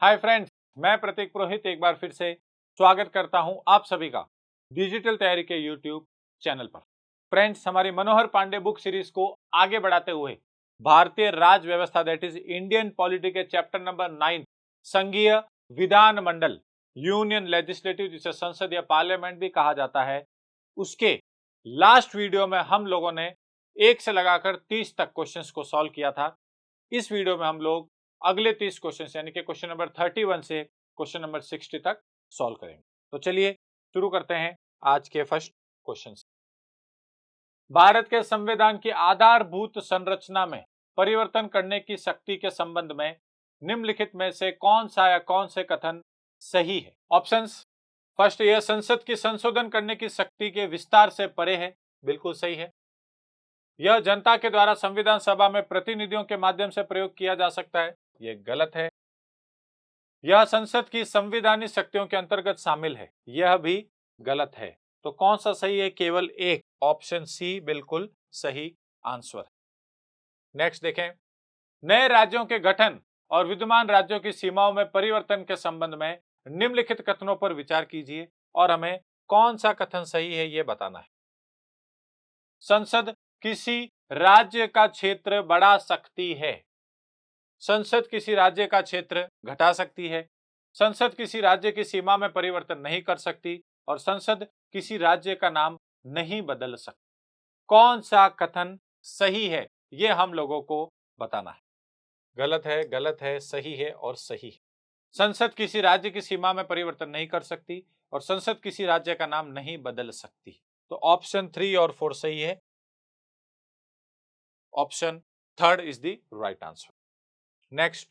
Hi friends, मैं प्रतीक पुरोहित एक बार फिर से स्वागत करता हूं आप सभी का डिजिटल तैयारी के यूट्यूब चैनल पर। फ्रेंड्स, हमारी मनोहर पांडे बुक सीरीज को आगे बढ़ाते हुए भारतीय राज व्यवस्था दैट इज इंडियन पॉलिटी के चैप्टर नंबर 9 संघीय विधान मंडल यूनियन लेजिस्लेटिव, जिसे संसद या पार्लियामेंट भी कहा जाता है, उसके लास्ट वीडियो में हम लोगों ने 1 से लगाकर 30 तक क्वेश्चंस को सॉल्व किया था। इस वीडियो में हम लोग अगले 30 क्वेश्चन यानी कि क्वेश्चन नंबर 31 से क्वेश्चन नंबर 60 तक सॉल्व करेंगे। तो चलिए शुरू करते हैं आज के फर्स्ट क्वेश्चन से। भारत के संविधान की आधारभूत संरचना में परिवर्तन करने की शक्ति के संबंध में निम्नलिखित में से कौन सा या कौन से कथन सही है? ऑप्शंस। फर्स्ट, यह संसद की संशोधन करने की शक्ति के विस्तार से परे है, बिल्कुल सही है। यह जनता के द्वारा संविधान सभा में प्रतिनिधियों के माध्यम से प्रयोग किया जा सकता है, यह गलत है। यह संसद की संवैधानिक शक्तियों के अंतर्गत शामिल है, यह भी गलत है। तो कौन सा सही है? केवल एक, ऑप्शन सी बिल्कुल सही आंसर है। नेक्स्ट देखें, नए राज्यों के गठन और विद्यमान राज्यों की सीमाओं में परिवर्तन के संबंध में निम्नलिखित कथनों पर विचार कीजिए और हमें कौन सा कथन सही है यह बताना है। संसद किसी राज्य का क्षेत्र बढ़ा सकती है, संसद किसी राज्य का क्षेत्र घटा सकती है, संसद किसी राज्य की सीमा में परिवर्तन नहीं कर सकती और संसद किसी राज्य का नाम नहीं बदल सकती। कौन सा कथन सही है यह हम लोगों को बताना है। गलत है, सही है और सही है। संसद किसी राज्य की सीमा में परिवर्तन नहीं कर सकती और संसद किसी राज्य का नाम नहीं बदल सकती। तो ऑप्शन 3 और 4 सही है। Option 3 is the right answer. Next,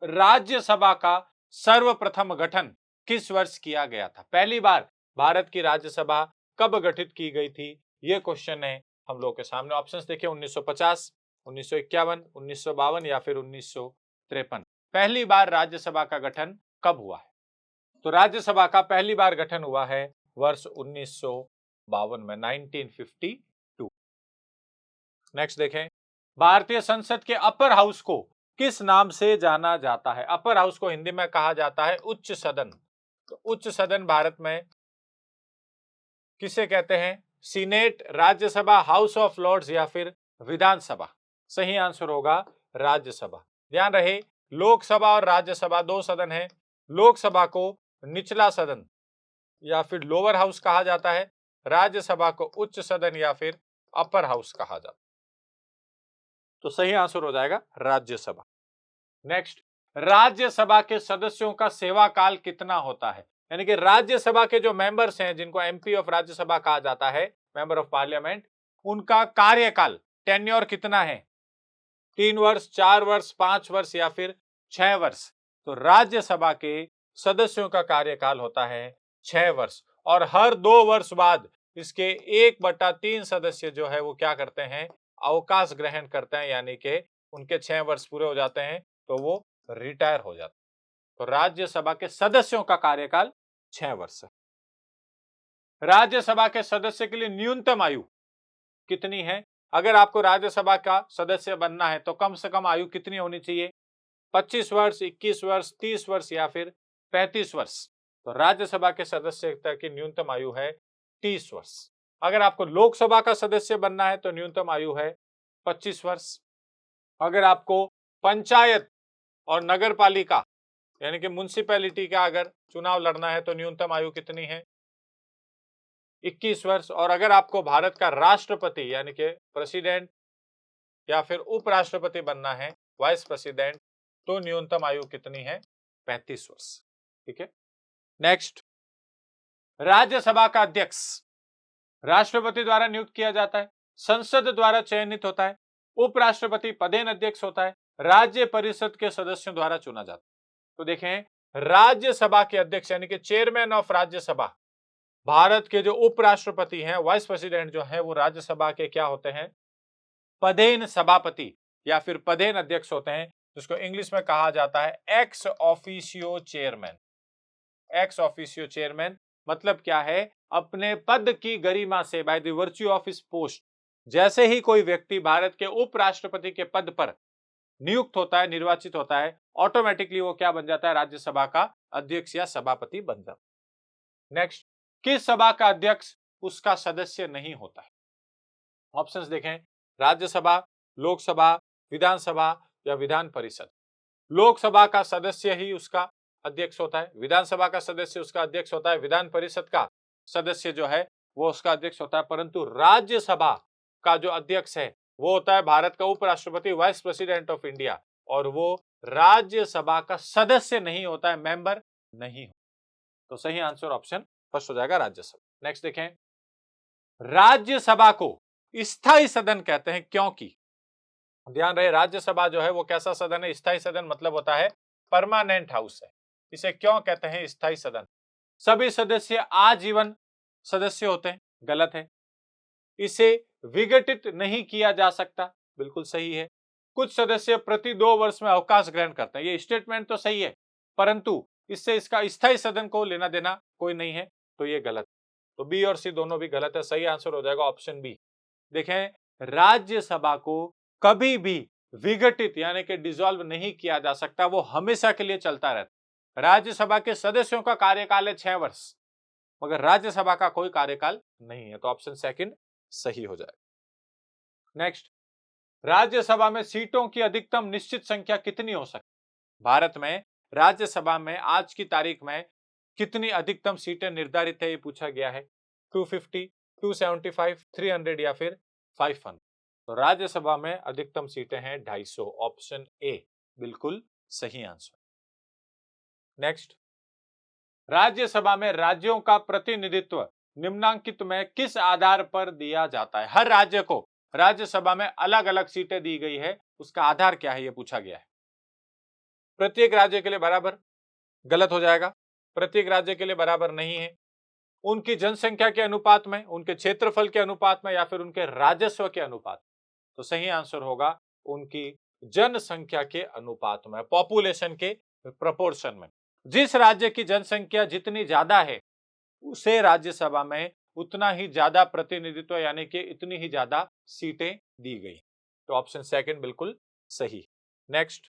Rajya Sabha का सर्वप्रथम गठन किस वर्ष किया गया था? पहली बार भारत की राज्यसभा कब गठित की गई थी? यह क्वेश्चन है हम लोग के सामने। ऑप्शंस देखिए, 1950, 1951, 1952 या फिर 1953। पहली बार राज्यसभा का गठन कब हुआ है? तो राज्यसभा का पहली बार गठन हुआ है वर्ष 1952 में, 1952। नेक्स्ट देखें, भारतीय संसद के अपर हाउस को किस नाम से जाना जाता है? अपर हाउस को हिंदी में कहा जाता है उच्च सदन। तो उच्च सदन भारत में किसे कहते हैं? Senate, Rajya Sabha, House of Lords या फिर विधानसभा? सही आंसर होगा राज्यसभा। ध्यान रहे, लोकसभा और राज्यसभा दो सदन है। लोकसभा को निचला सदन या फिर लोअर हाउस कहा जाता है, राज्यसभा को उच्च सदन या फिर अपर हाउस कहा जाता है। तो सही आंसर हो जाएगा राज्यसभा। नेक्स्ट, राज्यसभा के सदस्यों का सेवा काल कितना होता है? यानी कि राज्यसभा के जो मेंबर्स हैं, जिनको एमपी ऑफ राज्यसभा कहा जाता है, मेंबर ऑफ पार्लियामेंट, उनका कार्यकाल, टेन्योर कितना है? 3 वर्ष, 4 वर्ष, 5 वर्ष या फिर 6 वर्ष? तो राज्यसभा के सदस्यों का कार्यकाल होता है 6 वर्ष और हर 2 वर्ष बाद इसके 1/3 सदस्य जो है वो क्या करते हैं? अवकाश ग्रहण करते हैं, यानी कि उनके 6 वर्ष पूरे हो जाते हैं तो वो रिटायर हो जाते हैं। तो राज्यसभा के सदस्यों का कार्यकाल 6 वर्ष है। राज्यसभा के सदस्य के लिए न्यूनतम आयु कितनी है? अगर आपको राज्यसभा का सदस्य बनना है तो कम से कम आयु कितनी होनी चाहिए? 25 वर्ष, 21 वर्ष, 30 वर्ष या फिर 35 वर्ष? तो राज्यसभा के सदस्यता की न्यूनतम आयु है 30 वर्ष। अगर आपको लोकसभा का सदस्य बनना है तो न्यूनतम आयु है 25 वर्ष। अगर आपको पंचायत और नगर पालिका यानी कि म्युनिसिपैलिटी का अगर चुनाव लड़ना है तो न्यूनतम आयु कितनी है? 21 वर्ष। और अगर आपको भारत का राष्ट्रपति यानी कि प्रेसिडेंट या फिर उपराष्ट्रपति बनना है, वाइस प्रेसिडेंट, तो न्यूनतम आयु कितनी है? 35 वर्ष। ठीक है। नेक्स्ट, राज्यसभा का अध्यक्ष राष्ट्रपति द्वारा नियुक्त किया जाता है, संसद द्वारा चयनित होता है, उपराष्ट्रपति पदेन अध्यक्ष होता है, राज्य परिषद के सदस्यों द्वारा चुना जाता है। तो देखें, राज्यसभा के अध्यक्ष यानी कि चेयरमैन ऑफ राज्यसभा, भारत के जो उपराष्ट्रपति हैं, वाइस प्रेसिडेंट जो है, वो राज्यसभा के क्या होते हैं? पदेन सभापति या फिर पदेन अध्यक्ष होते हैं, जिसको इंग्लिश में कहा जाता है ex officio chairman. Ex officio chairman मतलब क्या है? अपने पद की गरिमा से, by the virtue of his post, जैसे ही कोई व्यक्ति भारत के उपराष्ट्रपति के पद पर नियुक्त होता है, निर्वाचित होता है, ऑटोमेटिकली वो क्या बन जाता है, राज्यसभा का अध्यक्ष या सभापति बन जाता है। नेक्स्ट, किस सभा का अध्यक्ष उसका सदस्य नहीं होता है? ऑप्शंस देखें, राज्यसभा, लोकसभा, विधानसभा या विधान परिषद। लोकसभा का सदस्य ही उसका अध्यक्ष होता है, विधानसभा का सदस्य उसका अध्यक्ष होता है, विधान परिषद का सदस्य जो है वो उसका अध्यक्ष होता है, परंतु राज्यसभा का जो अध्यक्ष है वो होता है भारत का उपराष्ट्रपति, वाइस प्रेसिडेंट ऑफ इंडिया, और वो राज्यसभा का सदस्य नहीं होता है, मेंबर नहीं हो। तो सही आंसर ऑप्शन फर्स्ट हो जाएगा, राज्यसभा। नेक्स्ट देखें, राज्यसभा को स्थायी सदन कहते हैं क्योंकि, ध्यान रहे राज्यसभा जो है वो कैसा सदन है, स्थायी सदन मतलब होता है परमानेंट हाउस है। इसे क्यों कहते हैं स्थायी सदन? सभी सदस्य आजीवन सदस्य होते हैं, गलत है। इसे विघटित नहीं किया जा सकता, बिल्कुल सही है। कुछ सदस्य प्रति 2 वर्ष में अवकाश ग्रहण करते हैं, ये स्टेटमेंट तो सही है, परंतु इससे इसका स्थायी सदन को लेना देना कोई नहीं है, तो ये गलत। तो बी और सी दोनों भी गलत है, सही आंसर हो जाएगा ऑप्शन बी। देखें, राज्यसभा को कभी भी विघटित यानी कि डिसॉल्व नहीं किया जा सकता, वो हमेशा के लिए चलता रहता। राज्यसभा के सदस्यों का कार्यकाल है 6 वर्ष, मगर राज्यसभा का कोई कार्यकाल नहीं है, तो ऑप्शन सेकंड सही हो जाएगा। नेक्स्ट, राज्यसभा में सीटों की अधिकतम निश्चित संख्या कितनी हो सकती है? भारत में राज्यसभा में आज की तारीख में कितनी अधिकतम सीटें निर्धारित है, ये पूछा गया है। 250, 275, 300 या फिर 500। तो राज्यसभा में अधिकतम सीटें हैं 250, ऑप्शन ए बिल्कुल सही आंसर। नेक्स्ट, राज्यसभा में राज्यों का प्रतिनिधित्व निम्नांकित में किस आधार पर दिया जाता है? हर राज्य को राज्यसभा में अलग अलग सीटें दी गई है, उसका आधार क्या है, यह पूछा गया है। प्रत्येक राज्य के लिए बराबर, गलत हो जाएगा। प्रत्येक राज्य के लिए बराबर नहीं है, उनकी जनसंख्या के अनुपात में, उनके क्षेत्रफल के अनुपात में, या फिर उनके राजस्व के अनुपात। तो सही आंसर होगा उनकी जनसंख्या के अनुपात में, पॉपुलेशन के प्रोपोर्शन में। जिस राज्य की जनसंख्या जितनी ज्यादा है उसे राज्यसभा में उतना ही ज्यादा प्रतिनिधित्व यानी कि इतनी ही ज्यादा सीटें दी गई। तो ऑप्शन सेकंड बिल्कुल सही। नेक्स्ट,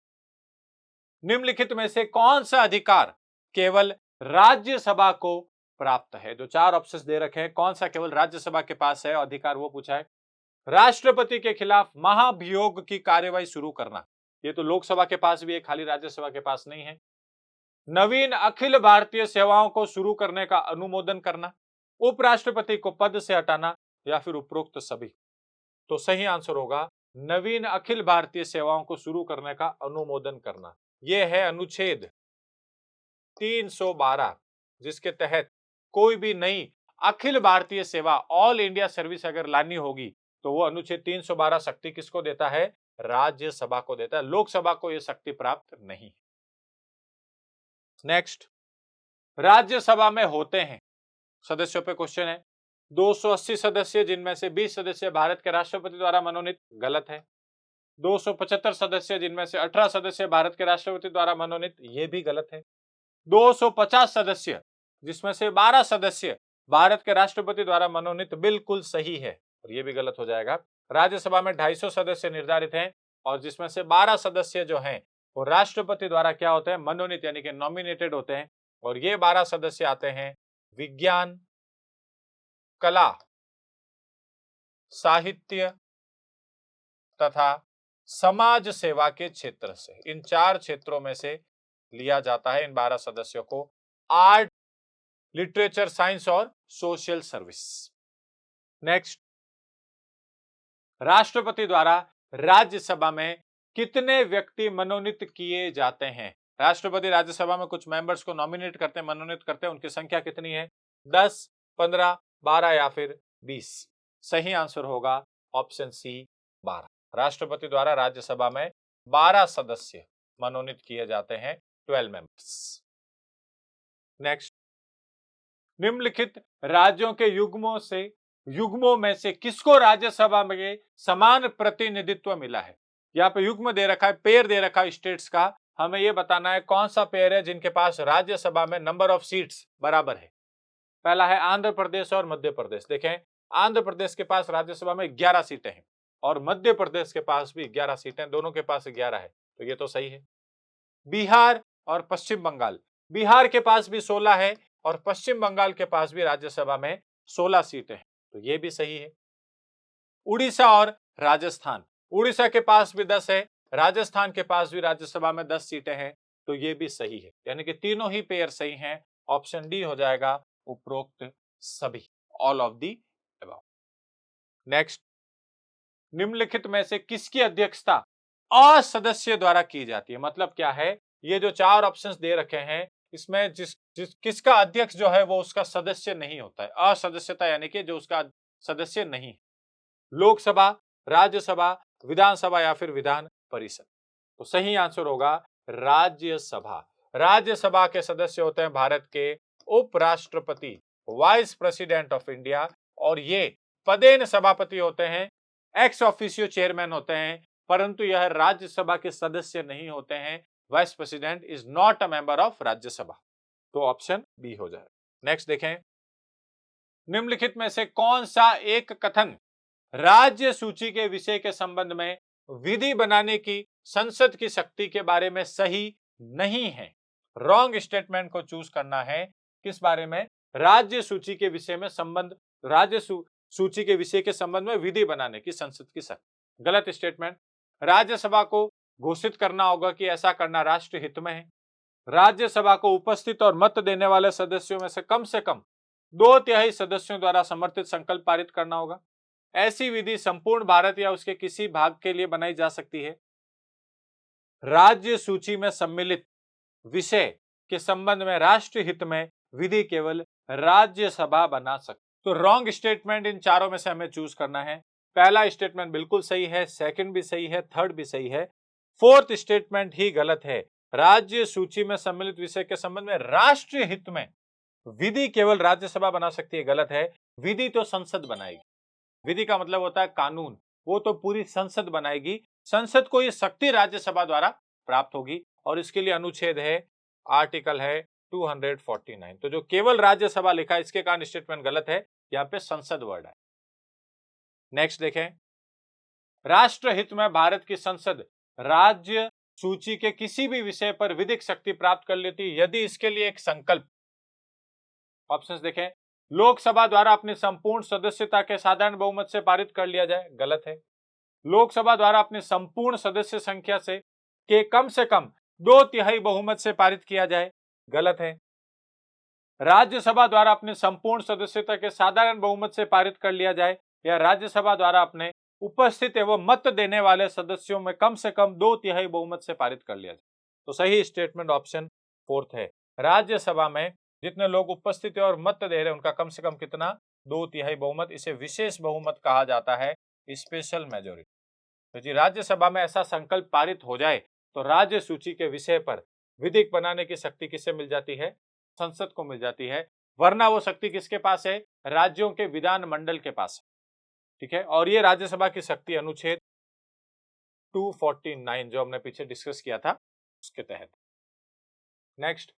निम्नलिखित में से कौन सा अधिकार केवल राज्यसभा को प्राप्त है? जो 4 ऑप्शंस दे रखे हैं, कौन सा केवल राज्यसभा के पास है अधिकार, वो पूछा है। राष्ट्रपति के खिलाफ महाभियोग की कार्यवाही शुरू करना, ये तो लोकसभा के पास भी है, खाली राज्यसभा के पास नहीं है। नवीन अखिल भारतीय सेवाओं को शुरू करने का अनुमोदन करना, उपराष्ट्रपति को पद से हटाना, या फिर उपरोक्त सभी। तो सही आंसर होगा नवीन अखिल भारतीय सेवाओं को शुरू करने का अनुमोदन करना। यह है अनुच्छेद 312, जिसके तहत कोई भी नई अखिल भारतीय सेवा, ऑल इंडिया सर्विस अगर लानी होगी तो वो अनुच्छेद 312 शक्ति किसको देता है? राज्यसभा को देता है, लोकसभा को यह शक्ति प्राप्त नहीं। नेक्स्ट, राज्यसभा में होते हैं सदस्यों पे क्वेश्चन है 280 सदस्य, जिनमें से 20 सदस्य भारत के राष्ट्रपति द्वारा मनोनीत, गलत है। 275 सदस्य, जिनमें से 18 सदस्य भारत के राष्ट्रपति द्वारा मनोनीत, ये भी गलत है। 250 सदस्य, जिसमें से 12 सदस्य भारत के राष्ट्रपति द्वारा मनोनीत, बिल्कुल सही है, और ये भी गलत हो जाएगा। राज्यसभा में 250 सदस्य निर्धारित हैं, और जिसमें से 12 सदस्य जो हैं वो राष्ट्रपति द्वारा क्या होते हैं? मनोनीत यानी कि नॉमिनेटेड होते हैं। और ये 12 सदस्य आते हैं विज्ञान, कला, साहित्य तथा समाज सेवा के क्षेत्र से। इन 4 क्षेत्रों में से लिया जाता है इन 12 सदस्यों को। आर्ट, लिटरेचर, साइंस और सोशल सर्विस। नेक्स्ट, राष्ट्रपति द्वारा राज्यसभा में कितने व्यक्ति मनोनीत किए जाते हैं? राष्ट्रपति राज्यसभा में कुछ मेंबर्स को नॉमिनेट करते हैं, मनोनीत करते हैं, उनकी संख्या कितनी है? 10, 15, 12 या फिर 20। सही आंसर होगा ऑप्शन सी 12। राष्ट्रपति द्वारा राज्यसभा में 12 सदस्य मनोनीत किए जाते हैं, 12 मेंबर्स। नेक्स्ट, निम्नलिखित राज्यों के युग्मों में से किसको राज्यसभा में समान प्रतिनिधित्व मिला है? यहाँ पे युग्म दे रखा है, पेयर दे रखा है स्टेट्स का, हमें यह बताना है कौन सा पेयर है जिनके पास राज्यसभा में नंबर ऑफ सीट्स बराबर है। पहला है आंध्र प्रदेश और मध्य प्रदेश। देखें, आंध्र प्रदेश के पास राज्यसभा में 11 सीटें हैं, और मध्य प्रदेश के पास भी 11 सीटें, दोनों के पास 11 है, तो ये तो सही है। बिहार और पश्चिम बंगाल, बिहार के पास भी 16 है और पश्चिम बंगाल के पास भी राज्यसभा में 16 सीटें हैं, तो ये भी सही है। उड़ीसा और राजस्थान, उड़ीसा के पास भी 10 है, राजस्थान के पास भी राज्यसभा में 10 सीटें हैं, तो ये भी सही है, यानी कि तीनों ही पेयर सही हैं। ऑप्शन डी हो जाएगा उपरोक्त सभी, all of the above. Next, निम्नलिखित में से किसकी अध्यक्षता असदस्य द्वारा की जाती है? मतलब क्या है, ये जो चार ऑप्शंस दे रखे हैं इसमें किसका अध्यक्ष जो है वो उसका सदस्य नहीं होता है, असदस्यता यानी कि जो उसका सदस्य नहीं है। लोकसभा, राज्यसभा, विधानसभा या फिर विधान परिषद, तो सही आंसर होगा राज्यसभा। राज्यसभा के सदस्य होते हैं भारत के उपराष्ट्रपति, वाइस प्रेसिडेंट ऑफ इंडिया, और ये पदेन सभापति होते हैं, एक्स ऑफिशियो चेयरमैन होते हैं, परंतु यह राज्यसभा के सदस्य नहीं होते हैं। Vice president is not a member of Rajya Sabha, तो ऑप्शन बी हो जाए। नेक्स्ट देखें, निम्नलिखित में से कौन सा एक कथन राज्य सूची के विषय के संबंध में विधि बनाने की संसद की शक्ति के बारे में सही नहीं है? रॉन्ग स्टेटमेंट को चूज करना है। किस बारे में? राज्य सूची के विषय में संबंध, राज्य सूची के विषय के संबंध में विधि बनाने की संसद की शक्ति। गलत स्टेटमेंट। राज्यसभा को घोषित करना होगा कि ऐसा करना राष्ट्र हित में है। राज्यसभा को उपस्थित और मत देने वाले सदस्यों में से कम 2/3 सदस्यों द्वारा समर्थित संकल्प पारित करना होगा। ऐसी विधि संपूर्ण भारत या उसके किसी भाग के लिए बनाई जा सकती है। राज्य सूची में सम्मिलित विषय के संबंध में राष्ट्र हित में विधि केवल राज्यसभा बना सकती। तो रॉन्ग स्टेटमेंट इन चारों में से हमें चूज करना है। पहला स्टेटमेंट बिल्कुल सही है, सेकंड भी सही है, थर्ड भी सही है, फोर्थ स्टेटमेंट ही गलत है। राज्य सूची में सम्मिलित विषय के संबंध में राष्ट्रीय हित में विधि केवल राज्यसभा बना सकती है, गलत है। विधि तो संसद बनाएगी। विधि का मतलब होता है कानून, वो तो पूरी संसद बनाएगी। संसद को ये शक्ति राज्यसभा द्वारा प्राप्त होगी और इसके लिए अनुच्छेद है, आर्टिकल है 249। तो जो केवल राज्यसभा लिखा है इसके कारण स्टेटमेंट गलत है, यहां पे संसद वर्ड है। नेक्स्ट देखें, राष्ट्र हित में भारत की संसद राज्य सूची के किसी भी विषय पर विधिक शक्ति प्राप्त कर लेती यदि इसके लिए एक संकल्प। ऑप्शंस देखें, लोकसभा द्वारा अपनी संपूर्ण सदस्यता के साधारण बहुमत से पारित कर लिया जाए, गलत है। लोकसभा द्वारा अपनी संपूर्ण सदस्य संख्या से कम 2/3 बहुमत से पारित किया जाए, गलत है। राज्यसभा द्वारा अपनी संपूर्ण सदस्यता के साधारण बहुमत से पारित कर लिया जाए, या राज्यसभा द्वारा अपने उपस्थित एवं मत देने वाले सदस्यों में कम से कम 2/3 बहुमत से पारित कर लिया जाए। तो सही स्टेटमेंट ऑप्शन फोर्थ है। राज्यसभा में जितने लोग उपस्थित है और मत दे रहे हैं उनका कम से कम कितना? 2/3 बहुमत। इसे विशेष बहुमत कहा जाता है, स्पेशल मेजोरिटी। तो जी राज्यसभा में ऐसा संकल्प पारित हो जाए तो राज्य सूची के विषय पर विधिक बनाने की शक्ति किसे मिल जाती है? संसद को मिल जाती है। वरना वो शक्ति किसके पास है? राज्यों के विधान मंडल के पास है। ठीक है, और ये राज्यसभा की शक्ति अनुच्छेद 249 जो हमने पीछे डिस्कस किया था उसके तहत। नेक्स्ट,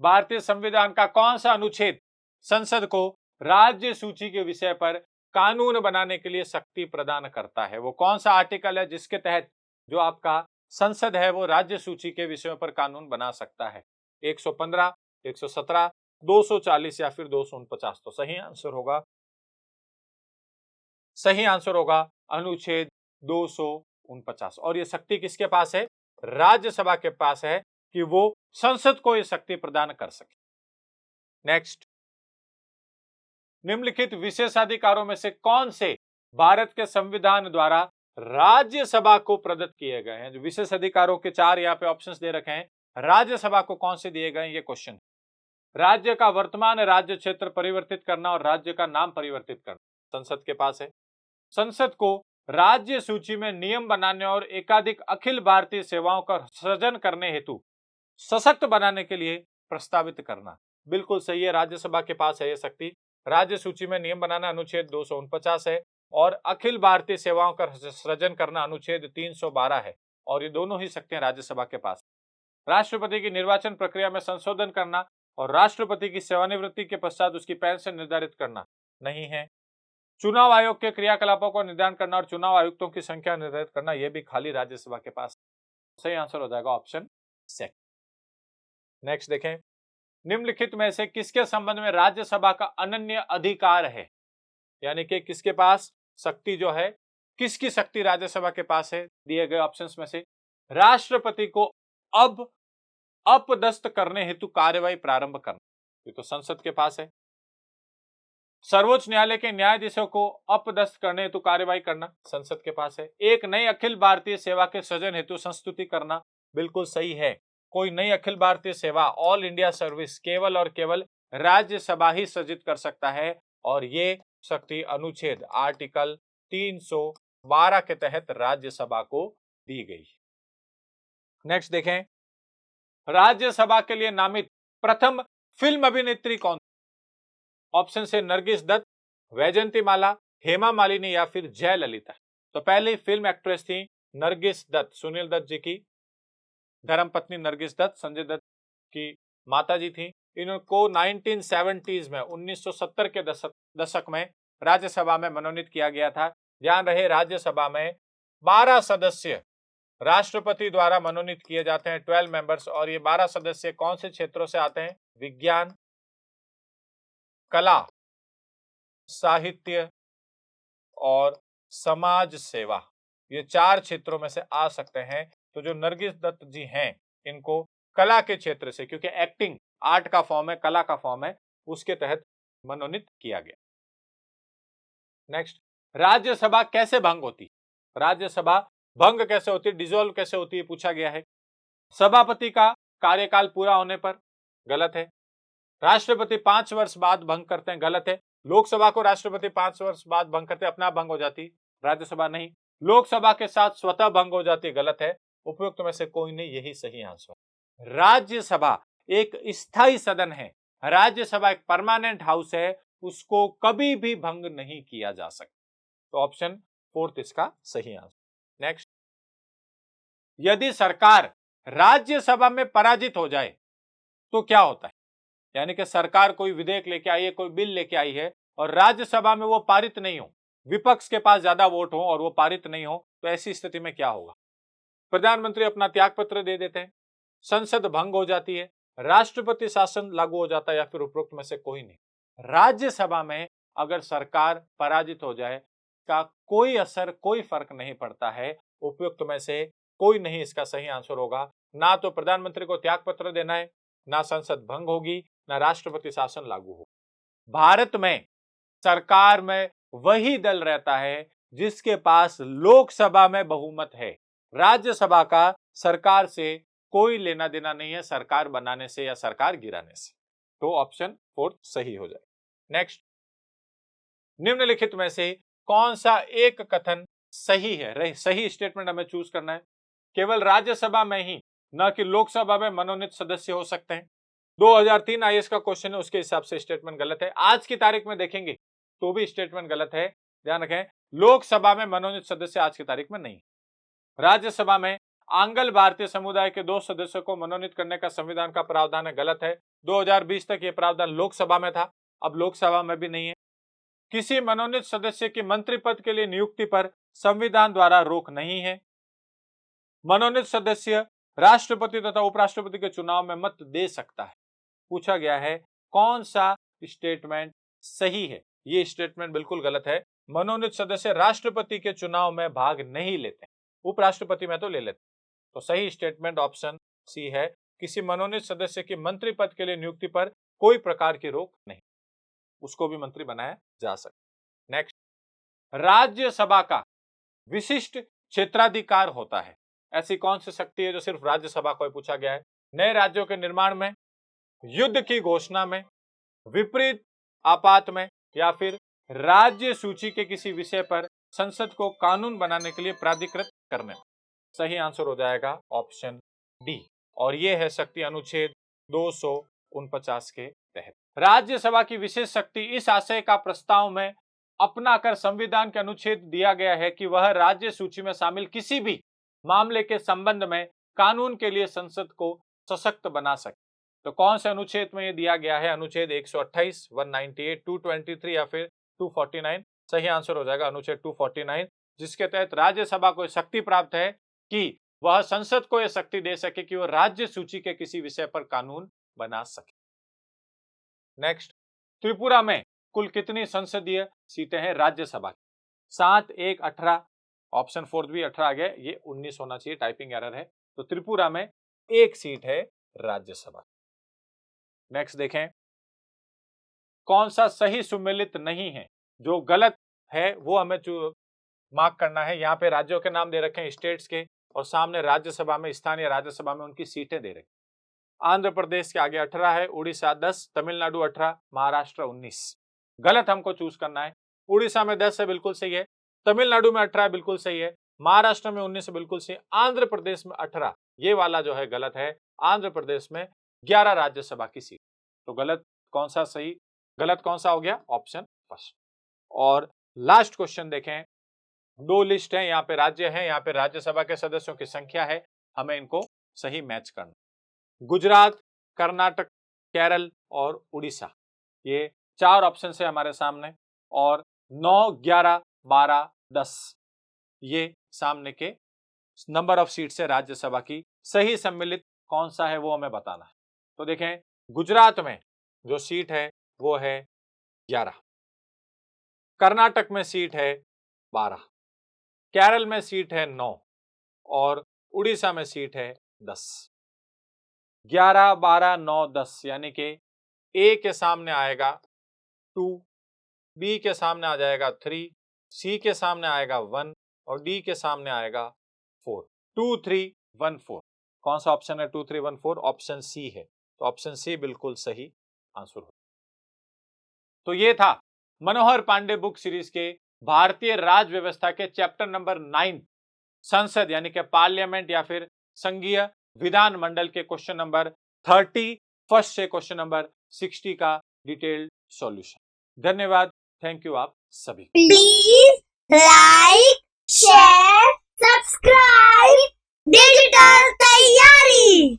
भारतीय संविधान का कौन सा अनुच्छेद संसद को राज्य सूची के विषय पर कानून बनाने के लिए शक्ति प्रदान करता है? वो कौन सा आर्टिकल है जिसके तहत जो आपका संसद है वो राज्य सूची के विषयों पर कानून बना सकता है? 115, 117, 240 या फिर 249? तो सही आंसर होगा अनुच्छेद 249। और ये शक्ति किसके पास है? राज्यसभा के पास है कि वो संसद को ये शक्ति प्रदान कर सके। नेक्स्ट, निम्नलिखित विशेषाधिकारों में से कौन से भारत के संविधान द्वारा राज्यसभा को प्रदत्त किए गए हैं? जो विशेष अधिकारों के 4 यहाँ पे ऑप्शंस दे रखे हैं, राज्यसभा को कौन से दिए गए हैं ये क्वेश्चन। राज्य का वर्तमान राज्य क्षेत्र परिवर्तित करना और राज्य का नाम परिवर्तित करना संसद के पास है। संसद को राज्य सूची में नियम बनाने और एकाधिक अखिल भारतीय सेवाओं का सृजन करने हेतु सशक्त बनाने के लिए प्रस्तावित करना, बिल्कुल सही है। राज्यसभा के पास है यह शक्ति। राज्य सूची में नियम बनाना अनुच्छेद 249 है और अखिल भारतीय सेवाओं का सृजन करना अनुच्छेद 312 है, और ये दोनों ही शक्तियां राज्यसभा के पास। राष्ट्रपति की निर्वाचन प्रक्रिया में संशोधन करना और राष्ट्रपति की सेवानिवृत्ति के पश्चात उसकी पेंशन निर्धारित करना नहीं है। चुनाव आयोग के क्रियाकलापों को निर्धारण करना और चुनाव आयुक्तों की संख्या निर्धारित करना, यह भी खाली राज्यसभा के पास। सही आंसर हो जाएगा ऑप्शन सेकंड। नेक्स्ट देखें, निम्नलिखित में से किसके संबंध में राज्यसभा का अनन्य अधिकार है, यानी कि किसके पास शक्ति जो है, किसकी शक्ति राज्यसभा के पास है। दिए गए ऑप्शंस में से राष्ट्रपति को अब अपदस्थ करने हेतु कार्यवाही प्रारंभ करना, ये तो संसद के पास है। सर्वोच्च न्यायालय के न्यायाधीशों को अपदस्थ करने हेतु कार्यवाही करना, संसद के पास है। एक नई अखिल भारतीय सेवा के सृजन हेतु संस्तुति करना, बिल्कुल सही है। कोई नई अखिल भारतीय सेवा, ऑल इंडिया सर्विस, केवल और केवल राज्यसभा ही सृजित कर सकता है, और ये शक्ति अनुच्छेद आर्टिकल 312 के तहत राज्यसभा को दी गई। नेक्स्ट देखें, राज्यसभा के लिए नामित प्रथम फिल्म अभिनेत्री कौन? ऑप्शन से नरगिस दत्त, वैजयंतीमाला, हेमा मालिनी या फिर जयललिता। तो पहली फिल्म एक्ट्रेस थी नरगिस दत्त, सुनील दत्त जी की धर्मपत्नी नरगिस दत्त, संजय दत्त की माता जी थी। इनको 1970s में 1970 के दशक में राज्यसभा में मनोनीत किया गया था। ध्यान रहे, राज्यसभा में 12 सदस्य राष्ट्रपति द्वारा मनोनीत किए जाते हैं, 12 मेंबर्स, और ये 12 सदस्य कौन से क्षेत्रों से आते हैं? विज्ञान, कला, साहित्य और समाज सेवा, ये 4 क्षेत्रों में से आ सकते हैं। तो जो नरगिस दत्त जी हैं, इनको कला के क्षेत्र से, क्योंकि एक्टिंग आर्ट का फॉर्म है, कला का फॉर्म है, उसके तहत मनोनीत किया गया। नेक्स्ट, राज्यसभा कैसे भंग होती? राज्यसभा भंग कैसे होती, डिसॉल्व कैसे होती है, पूछा गया है। सभापति का कार्यकाल पूरा होने पर, गलत है। राष्ट्रपति 5 वर्ष बाद भंग करते हैं, गलत है। लोकसभा को राष्ट्रपति 5 वर्ष बाद भंग करते, अपना भंग हो जाती, राज्यसभा नहीं। लोकसभा के साथ स्वतः भंग हो जाती, गलत है। उपयुक्त में से कोई नहीं, यही सही आंसर। राज्यसभा एक स्थायी सदन है, राज्यसभा एक परमानेंट हाउस है, उसको कभी भी भंग नहीं किया जा सकता। तो ऑप्शन 4 इसका सही आंसर। नेक्स्ट, यदि सरकार राज्यसभा में पराजित हो जाए तो क्या होता है? यानी कि सरकार कोई विधेयक लेके आई है, कोई बिल लेके आई है, और राज्यसभा में वो पारित नहीं हो, विपक्ष के पास ज्यादा वोट हो और वो पारित नहीं हो, तो ऐसी स्थिति में क्या होगा? प्रधानमंत्री अपना त्यागपत्र दे देते हैं, संसद भंग हो जाती है, राष्ट्रपति शासन लागू हो जाता है, या फिर उपरोक्त में से कोई नहीं। राज्यसभा में अगर सरकार पराजित हो जाए का कोई असर, कोई फर्क नहीं पड़ता है। उपयुक्त में से कोई नहीं इसका सही आंसर होगा। ना तो प्रधानमंत्री को त्यागपत्र देना है, ना संसद भंग होगी, ना राष्ट्रपति शासन लागू हो। भारत में सरकार में वही दल रहता है जिसके पास लोकसभा में बहुमत है। राज्यसभा का सरकार से कोई लेना देना नहीं है, सरकार बनाने से या सरकार गिराने से। तो ऑप्शन 4 सही हो जाए। नेक्स्ट, निम्नलिखित में से कौन सा एक कथन सही है? सही स्टेटमेंट हमें चूज करना है। केवल राज्यसभा में ही, न कि लोकसभा में मनोनीत सदस्य हो सकते हैं। 2003 आईएएस का क्वेश्चन है, उसके हिसाब से स्टेटमेंट गलत है। आज की तारीख में देखेंगे तो भी स्टेटमेंट गलत है। ध्यान रखें, लोकसभा में मनोनीत सदस्य आज की तारीख में नहीं। राज्यसभा में आंग्ल भारतीय समुदाय के 2 सदस्यों को मनोनीत करने का संविधान का प्रावधान है, गलत है। 2020 तक यह प्रावधान लोकसभा में था, अब लोकसभा में भी नहीं है। किसी मनोनीत सदस्य की मंत्री पद के लिए नियुक्ति पर संविधान द्वारा रोक नहीं है। मनोनीत सदस्य राष्ट्रपति तथा उपराष्ट्रपति के चुनाव में मत दे सकता है। पूछा गया है कौन सा स्टेटमेंट सही है? ये स्टेटमेंट बिल्कुल गलत है। मनोनीत सदस्य राष्ट्रपति के चुनाव में भाग नहीं लेते, उपराष्ट्रपति में तो ले लेते। तो सही स्टेटमेंट ऑप्शन सी है, किसी मनोनीत सदस्य की मंत्री पद के लिए नियुक्ति पर कोई प्रकार की रोक नहीं, उसको भी मंत्री बनाया जा सकता। नेक्स्ट, राज्यसभा का विशिष्ट क्षेत्राधिकार होता है, ऐसी कौन सी शक्ति है जो सिर्फ राज्यसभा को पूछा गया है? नए राज्यों के निर्माण में, युद्ध की घोषणा में, विपरीत आपात में, या फिर राज्य सूची के किसी विषय पर संसद को कानून बनाने के लिए प्राधिकृत करने में। सही आंसर हो जाएगा ऑप्शन डी, और यह है शक्ति अनुच्छेद 249 के तहत। राज्यसभा की विशेष शक्ति इस आशय का प्रस्ताव में अपनाकर संविधान के अनुच्छेद दिया गया है कि वह राज्य सूची में शामिल किसी भी मामले के संबंध में कानून के लिए संसद को सशक्त बना सके। तो कौन से अनुच्छेद में यह दिया गया है? अनुच्छेद 128, 198, 223 या फिर 249? सही आंसर हो जाएगा अनुच्छेद 249, जिसके तहत राज्यसभा को शक्ति प्राप्त है कि वह संसद को यह शक्ति दे सके कि वह राज्य सूची के किसी विषय पर कानून बना सके। नेक्स्ट, त्रिपुरा में कुल कितनी संसदीय सीटें हैं राज्यसभा की? 7, 1, 18, ऑप्शन 4 भी 18 आ गया, ये 19 होना चाहिए, टाइपिंग एरर है। तो त्रिपुरा में 1 सीट है राज्यसभा। नेक्स्ट देखें, कौन सा सही सुमेलित नहीं है? जो गलत है वो हमें मार्क करना है। यहाँ पे राज्यों के नाम दे रखे हैं स्टेट्स के, और सामने राज्यसभा में, स्थानीय राज्यसभा में उनकी सीटें दे रखी। आंध्र प्रदेश के आगे 18 है, उड़ीसा 10, तमिलनाडु 18, महाराष्ट्र 19। गलत हमको चूज करना है। उड़ीसा में 10 है, बिल्कुल सही है। तमिलनाडु में 18 बिल्कुल सही है। महाराष्ट्र में 19 बिल्कुल सही। आंध्र प्रदेश में 18, ये वाला जो है गलत है। आंध्र प्रदेश में 11 राज्यसभा की सीट। तो गलत कौन सा सही, गलत कौन सा हो गया? Option first. और लास्ट क्वेश्चन देखें, 2 लिस्ट है, यहाँ पे राज्य है, यहाँ पे राज्यसभा के सदस्यों की संख्या है, हमें इनको सही मैच करना। गुजरात, कर्नाटक, केरल और उड़ीसा, ये 4 ऑप्शन है हमारे सामने, और 9, 11, 12, 10 ये सामने के नंबर ऑफ सीट्स है राज्यसभा की। सही सम्मिलित कौन सा है वो हमें बताना है। तो देखें, गुजरात में जो सीट है वो है 11, कर्नाटक में सीट है 12, केरल में सीट है 9 और उड़ीसा में सीट है 10। 11, 12, 9, 10 यानी कि ए के सामने आएगा 2, बी के सामने आ जाएगा 3, सी के सामने आएगा 1 और डी के सामने आएगा 4। 2, 3, 1, 4। कौन सा ऑप्शन है 2, 3, 1, 4? ऑप्शन सी है। तो ऑप्शन सी बिल्कुल सही आंसर हो। तो ये था मनोहर पांडे बुक सीरीज के भारतीय राज व्यवस्था के चैप्टर नंबर 9 संसद यानी कि पार्लियामेंट या फिर संघीय विधान मंडल के क्वेश्चन नंबर 30 फर्स्ट से क्वेश्चन नंबर 60 का डिटेल्ड सॉल्यूशन। धन्यवाद, थैंक यू आप सभी। Please like, share, subscribe.